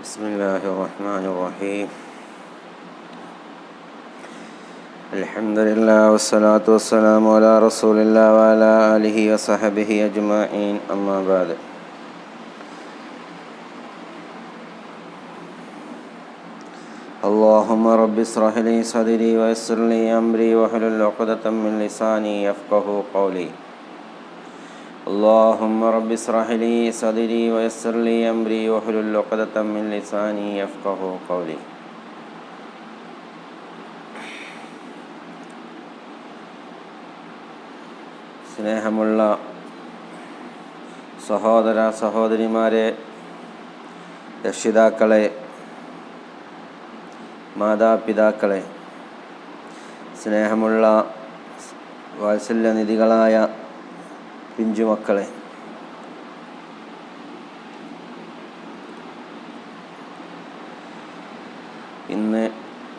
ബിസ്മില്ലാഹിർ-റഹ്മാനിർ-റഹീം. അൽഹംദുലില്ലാഹി വസ്സലാത്തു വസ്സലാമു അലാ റസൂലില്ലാഹി വഅലാ ആലിഹി വസഹ്ബിഹി അജ്മഈൻ. അമ്മാ ബഅദ്. അല്ലാഹുമ്മ റബ്ബി ഇശ്റഹ് ലി സദ്രി വയസ്സിർ ലി അംരി വഹ്ലുൽ ഉഖ്ദതം മിൻ ലിസാനി യഫ്ഖഹു ഖൗലി. اللهم رب اشرح لي صدري ويسر لي أمري واحلل عقدة من لساني يفقهوا قولي. സ്നേഹമുള്ള സഹോദര സഹോദരിമാരെ, രക്ഷിതാക്കളെ, മാതാപിതാക്കളെ, സ്നേഹമുള്ള വാത്സല്യനിധികളായ പിഞ്ചുമക്കളെ, ഇന്ന്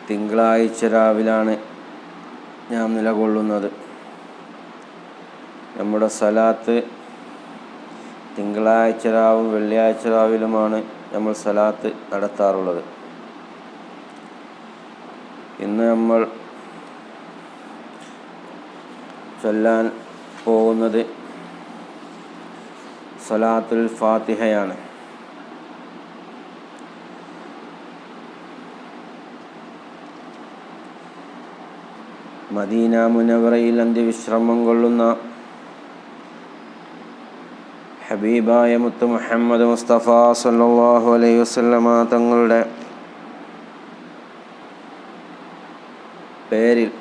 തിങ്കളാഴ്ച രാവിലാണ് ഞാൻ നിലകൊള്ളുന്നത്. നമ്മുടെ സലാത്ത് തിങ്കളാഴ്ച രാവും വെള്ളിയാഴ്ച രാവിലുമാണ് നമ്മൾ സലാത്ത് നടത്താറുള്ളത്. ഇന്ന് നമ്മൾ ചൊല്ലാൻ പോകുന്നത് സലാത്തുൽ ഫാത്തിഹയാണ്. മദീന മുനവറയിൽ അന്ത്യവിശ്രമം കൊള്ളുന്ന ഹബീബായ മുത്ത് മുഹമ്മദ് മുസ്തഫ സല്ലല്ലാഹു അലൈഹി വസല്ലമ തങ്ങളുടെ പേരിൽ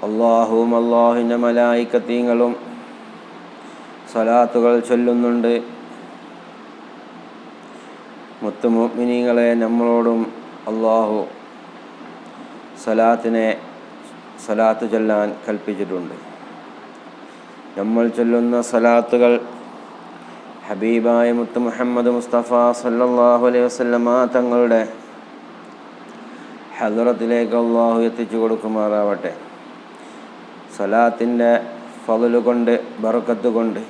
അല്ലാഹുവും അല്ലാഹുവിൻ്റെ മലായികത്തുകളും സലാത്തുകൾ ചൊല്ലുന്നുണ്ട്. മുത്ത് മുഅ്മിനീങ്ങളെ, നമ്മളോടും അല്ലാഹു സലാത്ത് ചൊല്ലാൻ കൽപ്പിച്ചിട്ടുണ്ട്. നമ്മൾ ചൊല്ലുന്ന സലാത്തുകൾ ഹബീബായ മുത്ത് മുഹമ്മദ് മുസ്തഫ സല്ലല്ലാഹു അലൈഹി വസല്ലമ തങ്ങളുടെ ഹദ്റത്തിലേക്ക് അല്ലാഹു എത്തിച്ചു കൊടുക്കുമാറാവട്ടെ. സലാത്തിൻ്റെ ഫള് കൊണ്ട്, ബറക്കത്ത് കൊണ്ട്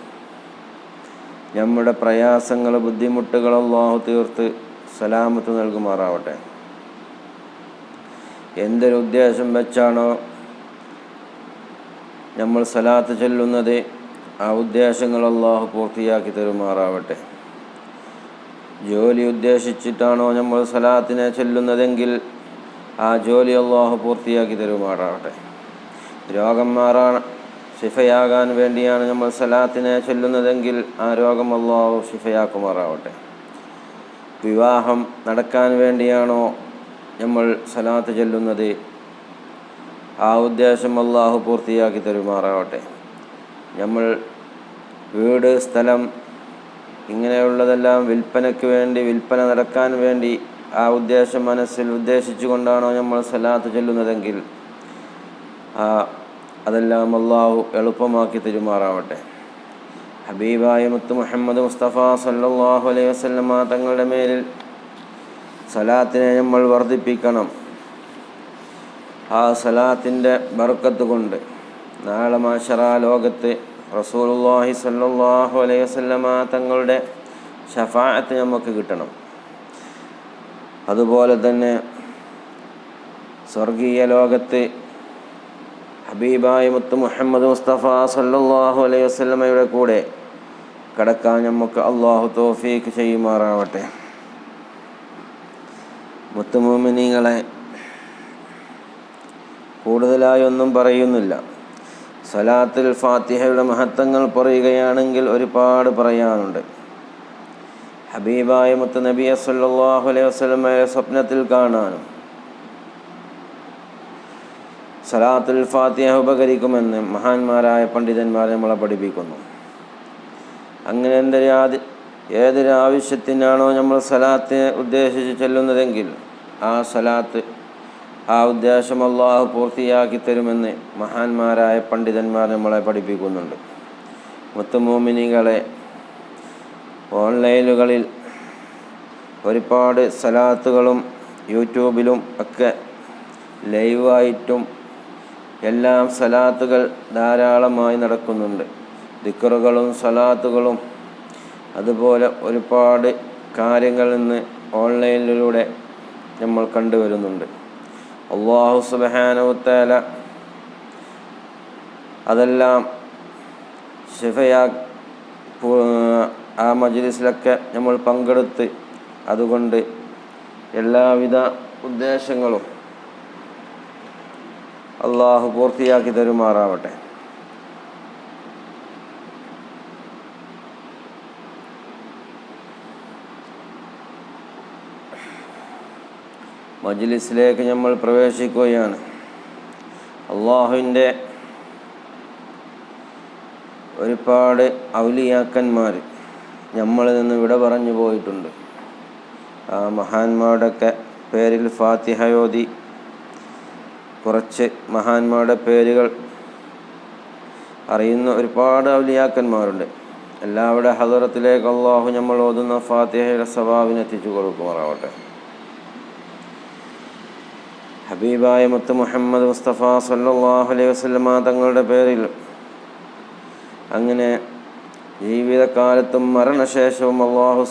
നമ്മുടെ പ്രയാസങ്ങൾ, ബുദ്ധിമുട്ടുകൾ അല്ലാഹു തീർത്ത് സലാമത്ത് നൽകുമാറാവട്ടെ. എന്തൊരു ഉദ്ദേശം വെച്ചാണോ നമ്മൾ സലാത്ത് ചൊല്ലുന്നത്, ആ ഉദ്ദേശങ്ങൾ അല്ലാഹു പൂർത്തിയാക്കി തരുമാറാവട്ടെ. ജോലി ഉദ്ദേശിച്ചിട്ടാണോ നമ്മൾ സലാത്തിനെ ചൊല്ലുന്നതെങ്കിൽ ആ ജോലി അല്ലാഹു പൂർത്തിയാക്കി തരുമാറാവട്ടെ. രോഗം മാറാൻ, ശിഫയാകാൻ വേണ്ടിയാണ് നമ്മൾ സലാത്തിനെ ചൊല്ലുന്നതെങ്കിൽ ആ രോഗം അല്ലാഹു ശിഫയാക്കുമാറാവട്ടെ. വിവാഹം നടക്കാൻ വേണ്ടിയാണോ നമ്മൾ സലാത്ത് ചൊല്ലുന്നത്, ആ ഉദ്ദേശം അല്ലാഹു പൂർത്തിയാക്കി തരുമാറാവട്ടെ. നമ്മൾ വീട്, സ്ഥലം, ഇങ്ങനെയുള്ളതെല്ലാം വിൽപ്പനയ്ക്ക് വേണ്ടി, വിൽപ്പന നടക്കാൻ വേണ്ടി ആ ഉദ്ദേശം മനസ്സിൽ ഉദ്ദേശിച്ചു കൊണ്ടാണോ നമ്മൾ സലാത്ത് ചൊല്ലുന്നതെങ്കിൽ അതെല്ലാം അല്ലാഹു എളുപ്പമാക്കി തരുമാറാവട്ടെ. ഹബീബായ മുത്ത് മുഹമ്മദ് മുസ്തഫ സല്ലല്ലാഹു അലൈഹി വസല്ലമ തങ്ങളുടെ മേലിൽ സലാത്തിനെ നമ്മൾ വർദ്ധിപ്പിക്കണം. ആ സലാത്തിൻ്റെ ബർക്കത്ത് കൊണ്ട് നാളെ മഹ്ശറാ ലോകത്ത് റസൂലുള്ളാഹി സല്ലല്ലാഹു അലൈഹി വസല്ലമ തങ്ങളുടെ ശഫാഅത്ത് നമുക്ക് കിട്ടണം. അതുപോലെ തന്നെ സ്വർഗീയ ലോകത്ത് ഹബീബായ മുത്ത് മുഹമ്മദ് മുസ്തഫ സല്ലല്ലാഹു അലൈഹി വസല്ലമയുടെ കൂടെ കടക്കാൻ നമുക്ക് അല്ലാഹു തൗഫീഖ് ചെയ്യുമാറാവട്ടെ. മുത്ത് മുഅ്മിനീങ്ങളെ, കൂടുതലായി ഒന്നും പറയുന്നില്ല. സലാത്തുൽ ഫാത്തിഹയുടെ മഹത്വങ്ങൾ പറയുകയാണെങ്കിൽ ഒരുപാട് പറയാനുണ്ട്. ഹബീബായ മുത്ത് നബിയെ സല്ലല്ലാഹു അലൈഹി വസല്ലമയെ സ്വപ്നത്തിൽ കാണാനും സലാത്തുൽ ഫാത്തിഹ ഉപകരിക്കുമെന്ന് മഹാന്മാരായ പണ്ഡിതന്മാർ നമ്മളെ പഠിപ്പിക്കുന്നു. അങ്ങനെ ഏതൊരു ആവശ്യത്തിനാണോ നമ്മൾ സലാത്തിനെ ഉദ്ദേശിച്ച് ചെല്ലുന്നതെങ്കിൽ ആ സലാത്ത്, ആ ഉദ്ദേശം അല്ലാഹു പൂർത്തിയാക്കി തരുമെന്ന് മഹാന്മാരായ പണ്ഡിതന്മാർ നമ്മളെ പഠിപ്പിക്കുന്നുണ്ട്. മുത്ത് മുഅ്മിനീങ്ങളെ, ഓൺലൈനുകളിൽ ഒരുപാട് സലാത്തുകളും യൂട്യൂബിലും ഒക്കെ ലൈവായിട്ടും എല്ലാം സലാത്തുകൾ ധാരാളമായി നടക്കുന്നുണ്ട്. ദിക്റുകളും സലാത്തുകളും അതുപോലെ ഒരുപാട് കാര്യങ്ങളിൽ നിന്ന് ഓൺലൈനിലൂടെ നമ്മൾ കണ്ടുവരുന്നുണ്ട്. അല്ലാഹു സുബ്ഹാനഹു വ തആല അതെല്ലാം ആ മജ്ലിസിലൊക്കെ നമ്മൾ പങ്കെടുത്ത് അതുകൊണ്ട് എല്ലാവിധ ഉദ്ദേശങ്ങളും അല്ലാഹു പൂർത്തിയാക്കി തരുമാറാവട്ടെ. മജ്ലിസിലേക്ക് നമ്മൾ പ്രവേശിക്കുകയാണ്. അല്ലാഹുവിൻ്റെ ഒരുപാട് ഔലിയാക്കന്മാർ നമ്മളിൽ നിന്ന് വിട പറഞ്ഞു പോയിട്ടുണ്ട്. ആ മഹാന്മാരുടെയൊക്കെ പേരിൽ ഫാത്തിഹ ഓതി കുറച്ച് മഹാന്മാരുടെ പേരുകൾ അറിയുന്ന ഒരുപാട് ഔലിയാക്കന്മാരുണ്ട്. എല്ലാവരുടെ ഹദറത്തിലേക്ക് അല്ലാഹു നമ്മൾ ഓതുന്ന ഫാത്തിഹയുടെ സവാബിന് എത്തിച്ചു കൊടുക്കുമാറാവട്ടെ. ഹബീബായ മുത്ത് മുഹമ്മദ് മുസ്തഫ സല്ലല്ലാഹു അലൈഹി വസല്ലമ തങ്ങളുടെ പേരിൽ അങ്ങനെ ജീവിതകാലത്തും മരണശേഷവും അല്ലാഹു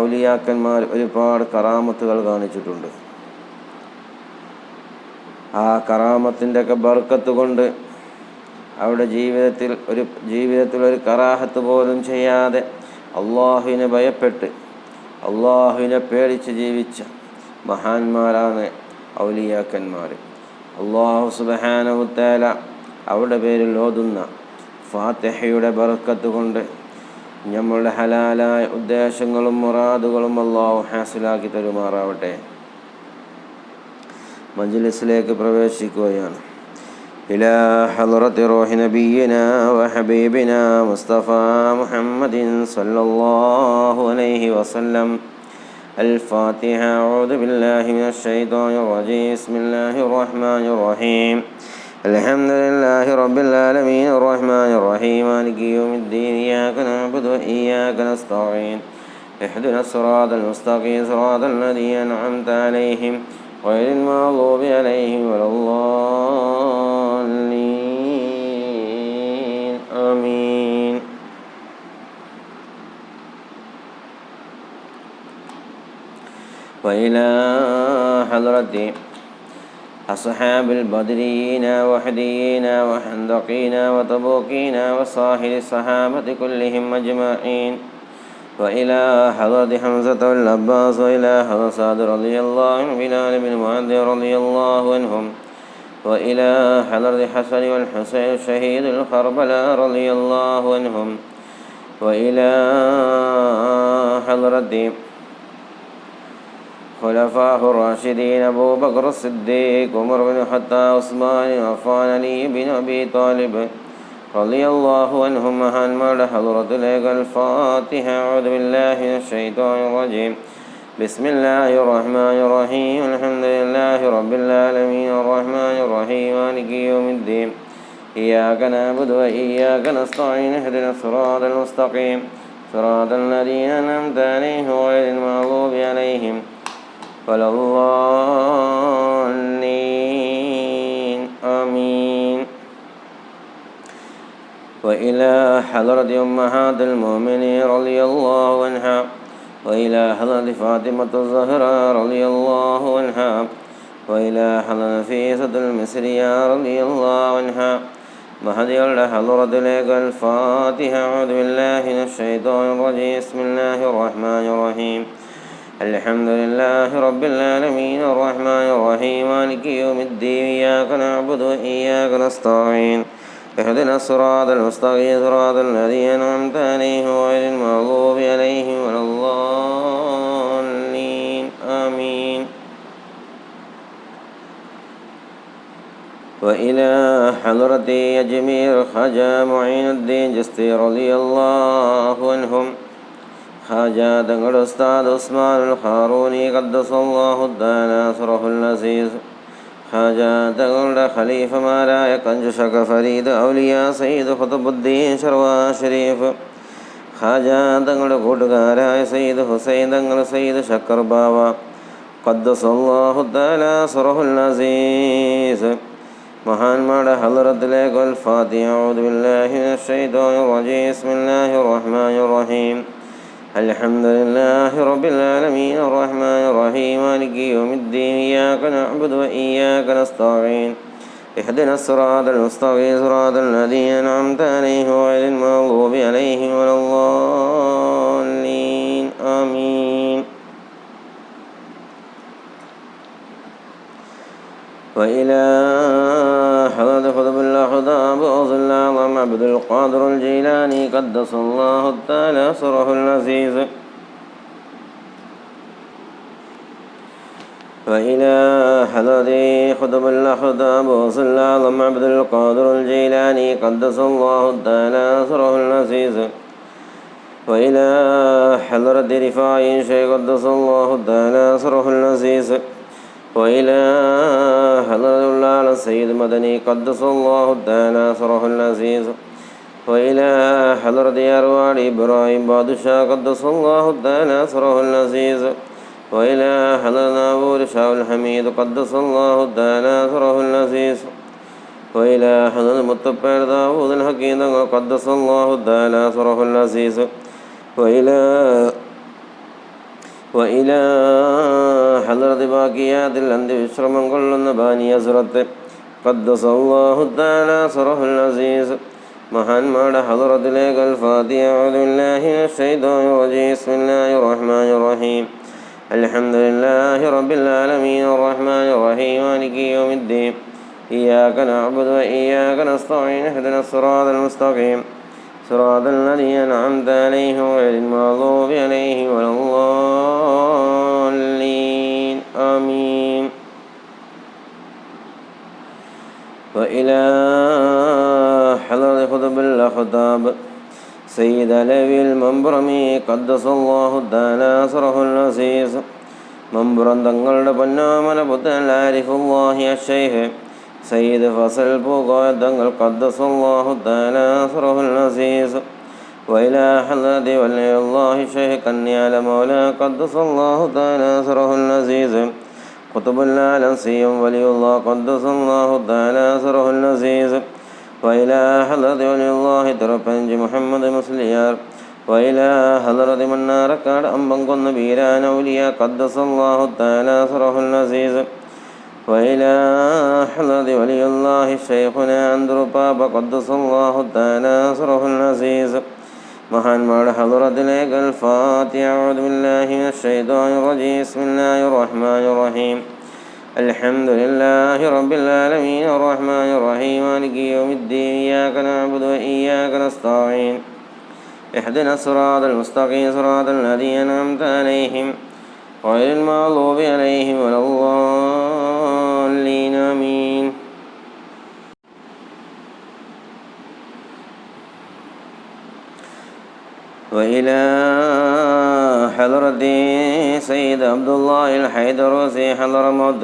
ഔലിയാക്കന്മാർ ഒരുപാട് കറാമത്തുകൾ കാണിച്ചിട്ടുണ്ട്. ആ കറാമത്തിൻ്റെ ഒക്കെ ബർക്കത്ത് കൊണ്ട് അവിടെ ജീവിതത്തിൽ ഒരു കറാഹത്ത് പോലും ചെയ്യാതെ അല്ലാഹുവിനെ ഭയപ്പെട്ട് അല്ലാഹുവിനെ പേടിച്ച് ജീവിച്ച മഹാന്മാരാണ് ഔലിയാക്കന്മാർ. അല്ലാഹു സുബ്ഹാനഹു വ തആല അവരുടെ പേരിൽ ഓതുന്ന ഫാത്തിഹയുടെ ബർക്കത്ത് കൊണ്ട് നമ്മളുടെ ഹലാലായ ഉദ്ദേശങ്ങളും മുറാദുകളും അല്ലാഹു ഹാസിലാക്കി തരുമാറാവട്ടെ. മജ്ലിസിലേക്ക് പ്രവേശിക്കുകയാണ്. ഇലാ ഹളറത്തി റൂഹി നബിയിനാ വഹബീബിനാ മുസ്തഫ മുഹമ്മദിൻ സല്ലല്ലാഹു അലൈഹി വസല്ലം. الفاتحة. أعوذ بالله من الشيطان الرجيم. بسم الله الرحمن الرحيم. الحمد لله رب العالمين الرحمن الرحيم مالك يوم الدين. إياك نعبد وإياك نستعين. اهدنا الصراط المستقيم صراط الذين أنعمت عليهم غير المغضوب عليهم ولا الضالين. آمين. وإلى حضرة أصحاب البدريين وحديين وحندقين وتبوكين وصاحب الصحابة كلهم أجمعين. وإلى حضرة حمزة والعباس وإلى حضرة سعد رضي الله عنه بلال بن معاذ رضي الله عنهم. وإلى حضرة حسن والحسين الشهيد الكربلاء رضي الله عنهم. وإلى حضرة خلفاء الراشدين أبو بكر الصديق عمر بن الخطاب عثمان بن عفان علي بن أبي طالب رضي الله عنهم. مهانمار حضرة الفاتحة. أعوذ بالله من الشيطان الرجيم. بسم الله الرحمن الرحيم. الحمد لله رب العالمين الرحمن الرحيم مالك يوم الدين. إياك نعبد وإياك نستعين. اهدنا الصراط المستقيم صراط الذين أنعمت عليهم غير المغضوب عليهم ولا الضالين. آمين. وإلى حضرة أمهات المؤمنين رضي الله عنها. وإلى حضرة فاطمة الزهراء رضي الله عنها. وإلى حضرة نفيسة المصرية رضي الله عنها. مهدي حضرة الفاتحة. أعوذ بالله من الشيطان الرجيم. بسم الله الرحمن الرحيم. الحمد لله رب العالمين الرحمن الرحيم مالك يوم الدين. إياك نعبد وإياك نستعين. اهدنا الصراط المستقيم صراط الذين أنعمت عليهم غير المغضوب عليهم ولا الضالين. آمين. وإلى حضرة أجمير خواجة معين الدين جستي رضي الله عنهم. خواجة തങ്ങളുടെ ഉസ്താദ് ഉസ്മാൻ അൽ ഖാറൂനി ഖദ്ദസല്ലാഹു തആല സിറഹുൽ അസീസ്. ഖവാജ തങ്ങളുടെ ഖലീഫമാരായ കഞ്ചുഷക ഫരീദ് ഔലിയ സയ്യിദ് ഖുതുബുദ്ദീൻ ഷർവാ ഷരീഫ്. ഖവാജ തങ്ങളുടെ കൂട്ടുകാരായ സയ്യിദ് ഹുസൈൻ തങ്ങൾ, സയ്യിദ് ശക്കർ ബാവ ഖദ്ദസല്ലാഹു തആല സിറഹുൽ അസീസ്. മഹാന്മാരുടെ ഹളറത്തിലേക്ക് അൽ ഫാത്തിഹ. അഊദു ബില്ലാഹി മിനശ് ശൈത്വാനിർ റജീം. ബിസ്മില്ലാഹിർ റഹ്മാനിർ റഹീം. الحمد لله رب العالمين الرحمن الرحيم مالك يوم الدين إياك نعبد وإياك نستعين اهدنا الصراط المستقيم صراط الذين أنعمت عليهم غير المغضوب عليهم ولا الضالين آمين. وإلى حضرة قطب الأقطاب غوث الأعظم عبد القادر الجيلاني قدس الله تعالى سره العزيز. وإلى حضرة قطب الأقطاب غوث الأعظم عبد القادر الجيلاني قدس الله تعالى سره العزيز. وإلى حضرة رفاعي شيخ قدس الله تعالى سره العزيز. وإلى حضرة الله السيد مدني قدس الله تعالى سره العزيز. وإلى حضرة أرواح إبراهيم بادشاه قدس الله تعالى سره العزيز. وإلى حضرة ناظور شاه الحميد قدس الله تعالى سره العزيز. وإلى حضرة متبر داود الحكيم قدس الله تعالى سره العزيز. وإلى حضرة باقيات الأند വിശ്രമം കൊള്ളുന്ന ബാനി ഹസ്രത്ത് ഖദ്ദസ അല്ലാഹു തആല സറഹുൽ അസീസ്. മഹാന്മാരുടെ ഹദ്റത്തിലേക്ക് അൽ ഫാത്തിഹ. അഊദു ബില്ലാഹി മിനശ് ശൈത്വാനിർ റജീം. ബിസ്മില്ലാഹിർ റഹ്മാനിർ റഹീം. അൽഹംദുലില്ലാഹി റബ്ബിൽ ആലമീൻ അർറഹ്മാനിർ റഹീം മാലികി യൗമിദ്ദീൻ ഇയ്യാക നഅ്ബുദു വഇയ്യാക നസ്തഈൻ ഇഹ്ദിനസ് സിറാത്തൽ മുസ്തഖീം صراط الذين أنعمت عليهم غير المغضوب عليهم ولا الضالين آمين. وإلى حضرة قطب الأقطاب سيد علوي المنبرمي قدس الله تعالى سره العزيز. മമ്പുറം തങ്ങളുടെ പൊന്നാമന പുത്രൻ ആരിഫുല്ലാഹി അശ്ശൈഖ് സയ്യിദ് ഫസൽ പൂക്കോയ തങ്ങൾ ഖദ്ദസല്ലാഹു തആല സറഹുൽ അസീസ്. വഇലാ ഹളറതി വലിയുല്ലാഹി ശൈഖ് കന്യാല മൗല ഖദ്ദസല്ലാഹു തആല സറഹുൽ അസീസ്. ഖുതുബുൽ ആലംസിയും വലിയുല്ലാഹ് ഖദ്ദസല്ലാഹു തആല സറഹുൽ അസീസ്. വഇലാ ഹളറതി വലിയുല്ലാഹി തറപ്പഞ്ചി മുഹമ്മദ് മുസ്ലിയാർ. വഇലാ ഹളറതി മണ്ണാറക്കാട് അമ്പംകൊന്ന ബീരാൻ ഔലിയ ഖദ്ദസല്ലാഹു തആല സറഹുൽ അസീസ്. وإلى حضرة ولي الله شيخنا അന്തറുപ്പാപ്പ قدس الله تعالى سره العزيز. മഹാന്മാരുടെ ഹദ്റത്തിലേക്ക് അൽ ഫാത്തിഹ. അഊദു ബില്ലാഹി മിനശ് ശൈത്വാനിർ റജീം. ബിസ്മില്ലാഹിർ റഹ്മാനിർ റഹീം. അൽഹംദുലില്ലാഹി റബ്ബിൽ ആലമീൻ അർറഹ്മാനിർ റഹീം മാലികി യൗമിദ്ദീൻ ഇയ്യാക നഅ്ബുദു വഇയ്യാക നസ്തഈൻ ഇഹ്ദിനസ് സിറാത്തൽ മുസ്തഖീം സിറാത്തൽ ലദീന അൻഅംത അലൈഹിം غير المغضوب عليهم ولا الضالين آمين. وإلى حضرة سيد عبد الله الحيدروسي حضرموت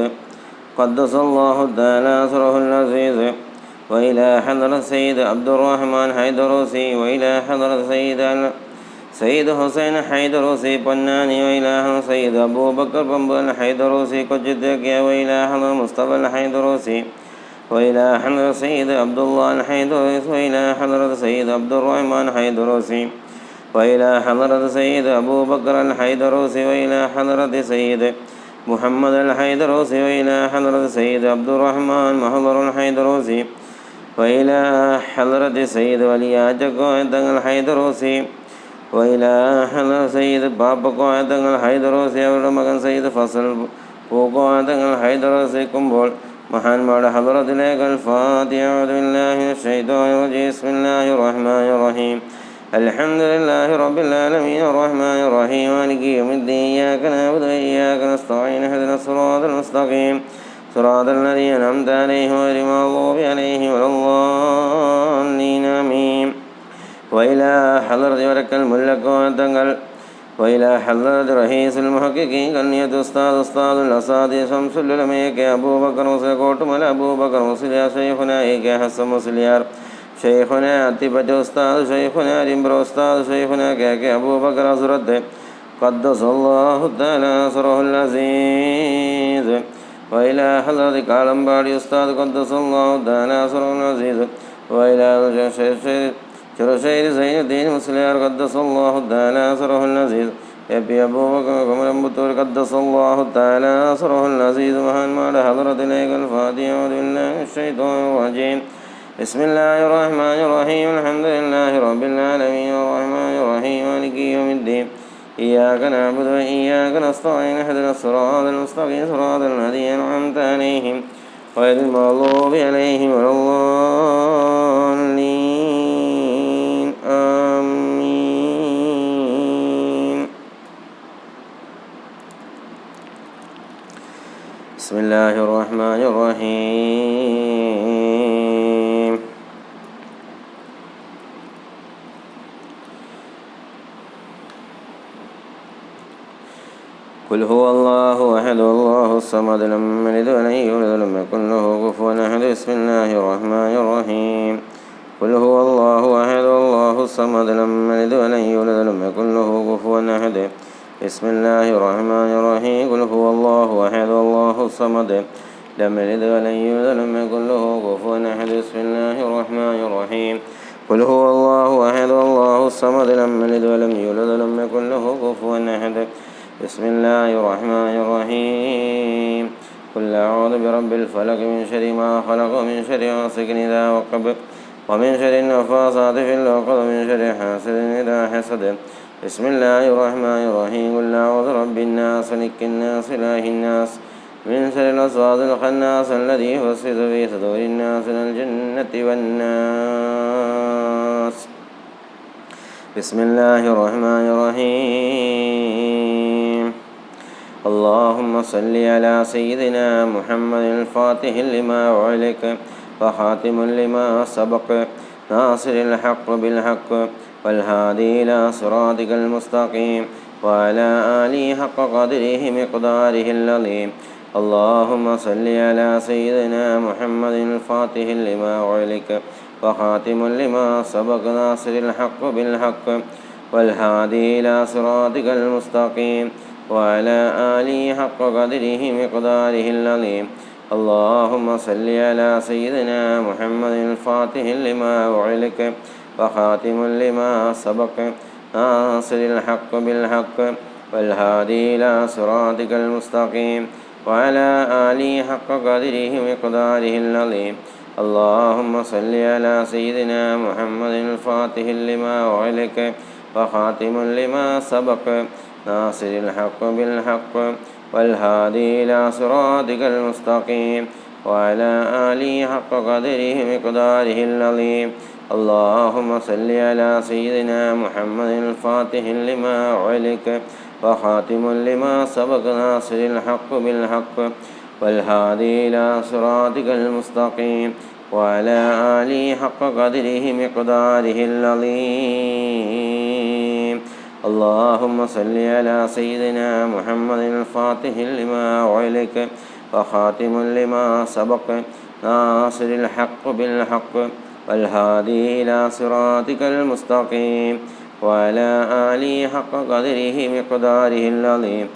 قدس الله تعالى سره العزيز. وإلى حضرة سيد عبد الرحمن حيدروسي. وإلى حضرة سيد حسين حيدروسي പൊന്നാനി. وإلى سيد أبو بكر بمبل حيدروسي കൊച്ചിത്തേക്കിയ. وإلى حضرة مصطفى الحيدروسي. وإلى حضرة سيد عبد الله الحيدروسي. وإلى حضرة سيد عبد الرحمن حيدروسي. وإلى حضرة سيد أبو بكر الحيدروسي. وإلى حضرة سيد محمد الحيدروسي. وإلى حضرة سيد عبد الرحمن محضر الحيدروسي. وإلى حضرة سيد ولي عجق الحيدروسي. وإلى حضرة سيد പാപ്പക്കോയ തങ്ങൾ ഹൈദറോസി. അവരുടെ മകൻ സയ്യിദ് ഫസൽ പൂക്കോയ തങ്ങൾ ഹൈദറോസി കുമ്പോൾ മഹാന്മാരുടെ ഹദ്റത്തിലേക്ക് അൽ ഫാത്തിഹ. അഊദു ബില്ലാഹി മിനശ് ശൈത്വാനിർ റജീം. ബിസ്മില്ലാഹിർ റഹ്മാനിർ റഹീം. അൽഹംദുലില്ലാഹി റബ്ബിൽ ആലമീൻ അർറഹ്മാനിർ റഹീം മാലികി യൗമിദ്ദീൻ ഇയ്യാക നഅ്ബുദു വഇയ്യാക നസ്തഈൻ ഇഹ്ദിനസ് സിറാത്തൽ മുസ്തഖീം സിറാത്തൽ ലദീന അൻഅംത അലൈഹിം ഗൈറിൽ മഗ്ദൂബി അലൈഹിം വലദ്ദാല്ലീൻ ആമീൻ. وإلى حضرة وركل ملكوയ തങ്ങൾ. وإلى حضرة رئيس المحققين കണ്ണിയത്ത് ഉസ്താദ് الأساتذة شمس العلماء കെ അബൂബക്കർ മുസ്ലിയാർ കോട്ടുമല അബൂബക്കർ മുസ്ലിയാർ. ഷെയ്ഖുന കെ ഹസൻ മുസ്ലിയാർ. ഷെയ്ഖുന അത്തിപ്പറ്റ ഉസ്താദ്. ഷെയ്ഖുന റിംബ്ര ഉസ്താദ്. ഷെയ്ഖുന കെ അബൂബക്കർ ഹസ്രത്ത് ഖദ്ദസല്ലാഹു തആല സറഹുൽ അസീസ്. وإلى حضرة കാളമ്പാടി ഉസ്താദ് ഖദ്ദസല്ലാഹു തആല സറഹുൽ അസീസ്. وإلى ചെറുശ്ശേരി സൈനുദ്ദീൻ മുസ്ലിയാർ ഖദ്ദസല്ലാഹു തആല അസ്റഹുൽ അസീസ്, എ.പി. അബൂബക്കർ കുമരംപുത്തൂർ ഖദ്ദസല്ലാഹു തആല അസ്റഹുൽ അസീസ് മഹാന്മാരുടെ ഹദ്റത്തിലേക്ക് ഫാത്തിഹ. റജീം. ബിസ്മില്ലാഹിർ റഹ്മാനിർ റഹീം. അൽഹംദുലില്ലാഹി റബ്ബിൽ ആലമീൻ അർറഹ്മാനിർ റഹീം മാലികി യൗമിദ്ദീൻ. ഇയ്യാക നഅ്ബുദു വ ഇയ്യാക നസ്തഈൻ. ഇഹ്ദിനസ് സിറാത്തൽ മുസ്തഖീം സിറാത്തൽ ലദീന അൻഅംത അലൈഹിം ഗൈറിൽ മഗ്ദൂബി അലൈഹിം വലദ്ദാല്ലീൻ. ആമീൻ. ബിസ്മില്ലാഹിർ റഹ്മാനിർ റഹീം. ഖുൽ ഹുവല്ലാഹു അഹദ് അല്ലാഹുസ് സമദ് ലം യലിദ് വലം യൂലദ് വലം യകുൽ ലഹു കുഫുവൻ അഹദ്. ബിസ്മില്ലാഹിർ റഹ്മാനിർ റഹീം. ഖുൽ ഹുവല്ലാഹു അഹദ് അല്ലാഹുസ് സമദ് ലം യലിദ് വലം യൂലദ് വലം യകുൽ ലഹു കുഫുവൻ അഹദ്. ബിസ്മില്ലാഹിർ റഹ്മാനിർ റഹീം. ഖുൽ ഹുവല്ലാഹു അഹദ് അല്ലാഹുസ് സമദ് ലം യലിദ് വലം യൂലദ് വലം യകുൽ ലഹു കുഫുവൻ അഹദ്. ബിസ്മില്ലാഹിർ റഹ്മാനിർ റഹീം. ഖുൽ ഹുവല്ലാഹു അഹദ് അല്ലാഹുസ് സമദ് ലം യലിദ് വലം യൂലദ് വലം യകുൽ ലഹു കുഫുവൻ അഹദ്. ബിസ്മില്ലാഹിർ റഹ്മാനിർ റഹീം. ഖുൽ അഊദു ബിറബ്ബിൽ ഫലഖ് മിൻ ശർരി മാ ഖലഖ വമിൻ ശർരി ഗാസിഖിൻ ഇദാ വഖബ വമിൻ ശർരി നഫാസാതി ഫിൽ ഉഖദ വമിൻ ശർരി ഹാസിദിൻ ഇദാ ഹസദ. ബിസ്മില്ലാഹിർ റഹ്മാനിർ റഹീം. ഖുൽ അഊദു ബിറബ്ബിൻ നാസ് മലിക്കിൻ നാസ് ഇലാഹിൻ നാസ് മിൻ ശർരിൽ വസ്വാസിൽ ഖന്നാസ് അല്ലദീ യുവസ്വിസു ഫീ സുദൂരിൻ നാസ് മിനൽ ജിന്നത്തി വന്നാസ്. ബിസ്മില്ലാഹിർ റഹ്മാനിർ റഹീം. اللهم صل على سيدنا محمد الفاتح لما أغلق وخاتم لما سبق ناصر الحق بالحق والهادي إلى صراطك المستقيم وعلى آله حق قدره مقداره العظيم. اللهم صل على سيدنا محمد الفاتح لما أغلق وخاتم لما سبق ناصر الحق بالحق والهادي إلى صراطك المستقيم وعلى آله حق قدره مقداره العظيم. اللهم صل على سيدنا محمد الفاتح لما أغلق وخاتم لما سبق ناصر الحق بالحق والهادي إلى صراطك المستقيم وعلى آله حق قدره مقداره العظيم. اللهم صل على سيدنا محمد الفاتح لما أغلق وخاتم لما سبق ناصر الحق بالحق والهادي إلى صراطك المستقيم وعلى آله حق قدره مقداره العظيم. اللهم صل على سيدنا محمد الفاتح لما أغلق وخاتم لما سبق ناصر الحق بالحق والهادي إلى صراطك المستقيم وعلى آله حق قدره مقداره العظيم. اللهم صل على سيدنا محمد الفاتح لما أغلق وخاتم لما سبق ناصر الحق بالحق والهادي إلى صراطك المستقيم وعلى آله حق قدره مقداره العظيم.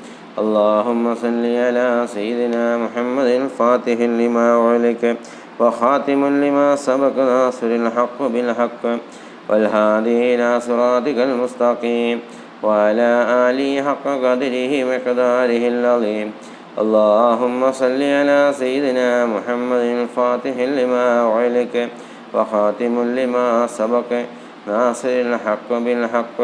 اللهم صل على سيدنا محمد الفاتح لما أغلق وخاتم لما سبق ناصر الحق بالحق والهادي إلى صراطك المستقيم وعلى آله حق قدره مقداره العظيم. اللهم صل على سيدنا محمد الفاتح لما أغلق وخاتم لما سبق ناصر الحق بالحق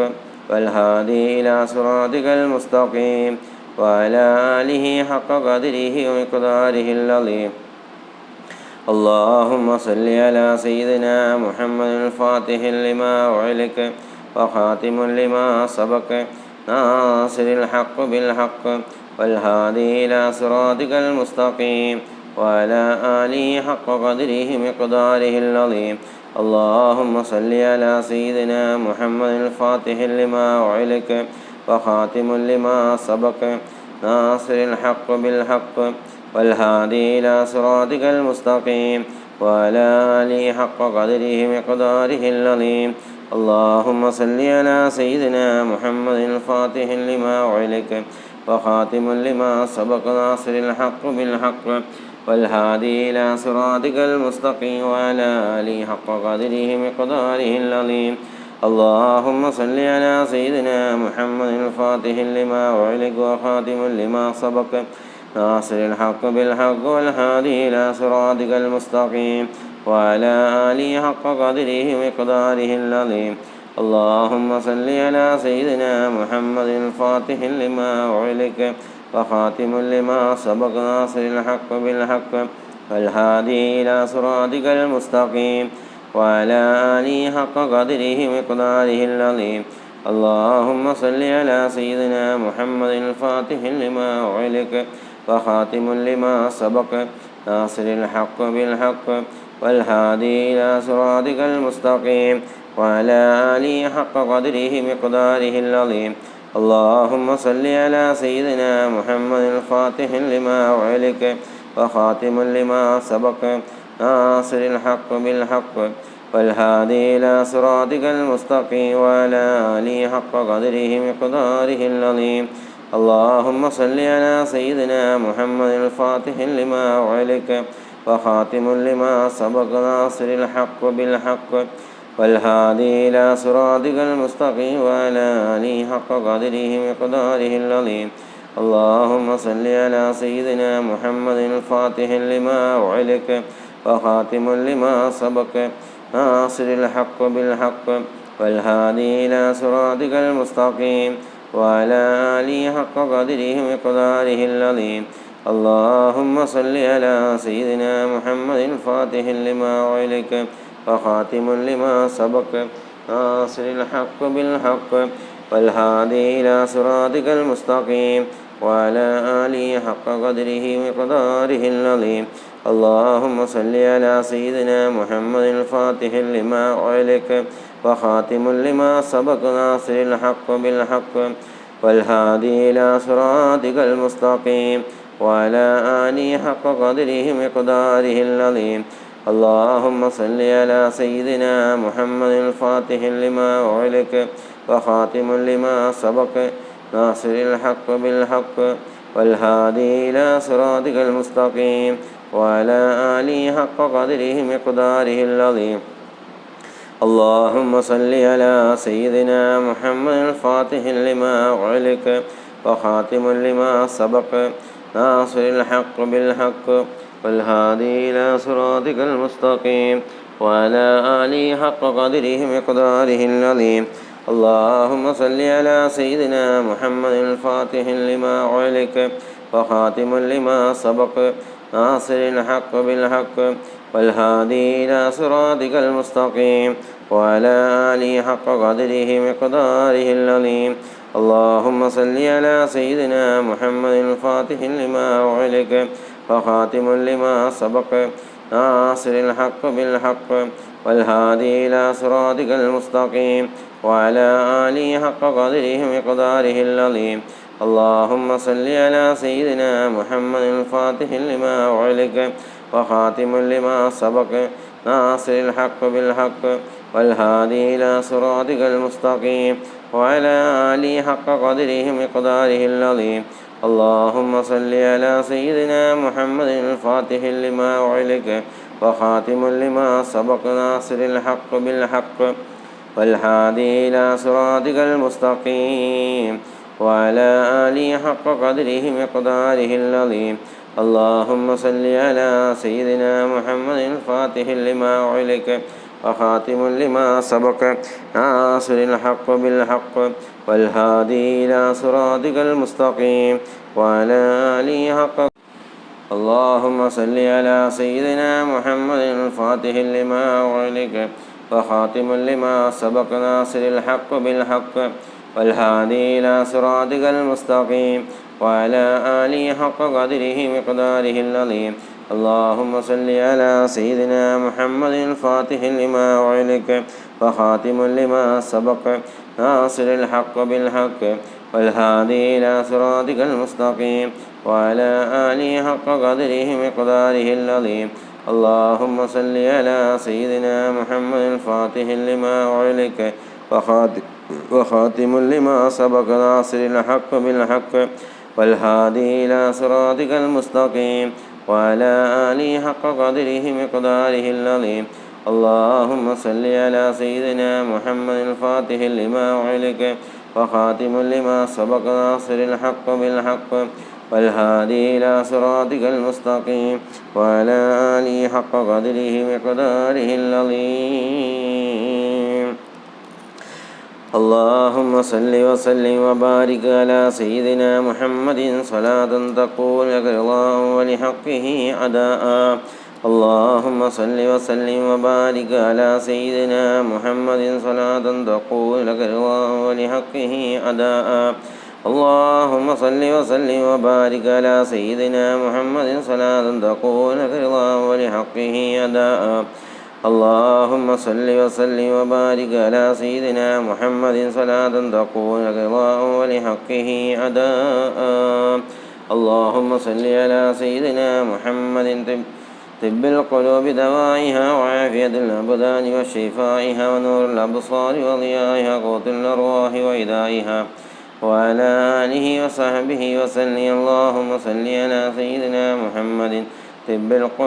والهادي إلى صراطك المستقيم وعلى آله حق قدره ومقداره العظيم. اللهم صل على سيدنا محمد الفاتح لما أغلق وخاتم لما سبق ناصر الحق بالحق والهادي إلى صراطك المستقيم وعلى آله حق قدره مقداره العظيم. اللهم صل على سيدنا محمد الفاتح لما أغلق وخاتم لما سبق ناصر الحق بالحق والهادي إلى صراطك المستقيم وعلى آله حق قدره مقداره العظيم. اللهم صل على سيدنا محمد الفاتح لما أغلق وخاتم لما سبق ناصر الحق بالحق والهادي إلى صراطك المستقيم وعلى آله حق قدره مقداره العظيم. اللهم صل على سيدنا محمد الفاتح لما أغلق وخاتم لما سبق ناصر الحق بالحق والهادي إلى صراطك المستقيم وعلى آله حق قدره مقداره العظيم. اللهم صل على سيدنا محمد الفاتح لما أغلق وخاتم لما سبق ناصر الحق بالحق والهادي إلى صراطك المستقيم وعلى آله حق قدره مقداره العظيم. اللهم صل على سيدنا محمد الفاتح لما أغلق وخاتم لما سبق ناصر الحق بالحق والهادي إلى صراطك المستقيم وعلى آله حق قدره مقداره العظيم. اللهم صل على سيدنا محمد الفاتح لما أغلق وخاتم لما سبق ناصر الحق بالحق والهادي إلى صراطك المستقيم وعلى آله حق قدره مقداره العظيم. اللهم صل على سيدنا محمد الفاتح لما أغلق وخاتم لما سبق ناصر الحق بالحق والهادي إلى صراطك المستقيم وعلى آله حق قدره مقداره العظيم. اللهم صل على سيدنا محمد الفاتح لما أغلق وخاتم لما سبق ناصر الحق بالحق والهادي إلى صراطك المستقيم وعلى آله حق قدره مقداره العظيم. اللهم صل على سيدنا محمد الفاتح لما أغلق وخاتم لما سبق ناصر الحق بالحق والهادي إلى صراطك المستقيم وعلى آله حق قدره مقداره العظيم. اللهم صل على سيدنا محمد الفاتح لما أغلق وخاتم لما سبق ناصر الحق بالحق والهادي إلى صراطك المستقيم وعلى آله حق قدره مقداره العظيم. اللهم صل على سيدنا محمد الفاتح لما أغلق وخاتم لما سبق ناصر الحق بالحق والهادي إلى صراطك المستقيم وعلى آله حق قدره مقداره العظيم. اللهم صل على سيدنا محمد الفاتح لما أغلق وخاتم لما سبق ناصر الحق بالحق والهادي إلى صراطك المستقيم وعلى آله حق قدره مقداره العظيم. اللهم صل على سيدنا محمد الفاتح لما أغلق وخاتم لما سبق ناصر الحق بالحق والهادي إلى صراطك المستقيم وعلى آله حق قدره مقداره العظيم. اللهم صل على سيدنا محمد الفاتح لما أغلق وخاتم لما سبق ناصر الحق بالحق والهادي إلى صراطك المستقيم وعلى آله حق قدره مقداره العظيم. اللهم صل على سيدنا محمد الفاتح لما أغلق وخاتم لما سبق ناصر الحق بالحق والهادي إلى صراطك المستقيم وعلى آله حق قدره مقداره العظيم. اللهم صل على سيدنا محمد الفاتح لما أغلق وخاتم لما سبق ناصر الحق بالحق والهادي إلى صراطك المستقيم وعلى آله حق قدره مقداره العظيم. اللهم صل على سيدنا محمد الفاتح لما أغلق وخاتم لما سبق ناصر الحق بالحق والهادي إلى صراطك المستقيم وعلى آله حق. اللهم صل على سيدنا محمد الفاتح لما أغلق وخاتم لما سبق ناصر الحق بالحق والهادي إلى صراطك المستقيم وعلى آله حق قدره مقداره العظيم. اللهم صل على سيدنا محمد الفاتح لما أغلق وخاتم لما سبق ناصر الحق بالحق والهادي إلى صراطك المستقيم وعلى آله حق قدره مقداره العظيم. اللهم صل على سيدنا محمد الفاتح لما أغلق وخاتم لما سبق ناصر الحق بالحق والهادي إلى صراطك المستقيم وعلى آله حق قدره مقداره العظيم. اللهم صل على سيدنا محمد الفاتح لما أغلق وخاتم لما سبق ناصر الحق بالحق والهادي إلى صراطك المستقيم وعلى آله حق قدره مقداره العظيم. اللهم صل وسلم وبارك على سيدنا محمد صلاة تقول لك رضاه ولحقه أداء. اللهم صل وسلم وبارك على سيدنا محمد صلاة تقول لك رضاه ولحقه أداء. اللهم صل وسلم وبارك على سيدنا محمد صلاة تقول لك رضاه ولحقه أداء. اللهم صل وسلم وبارك على سيدنا محمد صلاة تقول لك رضاه ولحقه أداء. اللهم صل على سيدنا محمد طب القلوب دوائها وعافية الأبدان وشفائها ونور الأبصار وضيائها قوت الأرواح وإدائها وعلى آله وصحبه وسلم. اللهم صل على سيدنا محمد طب القلوب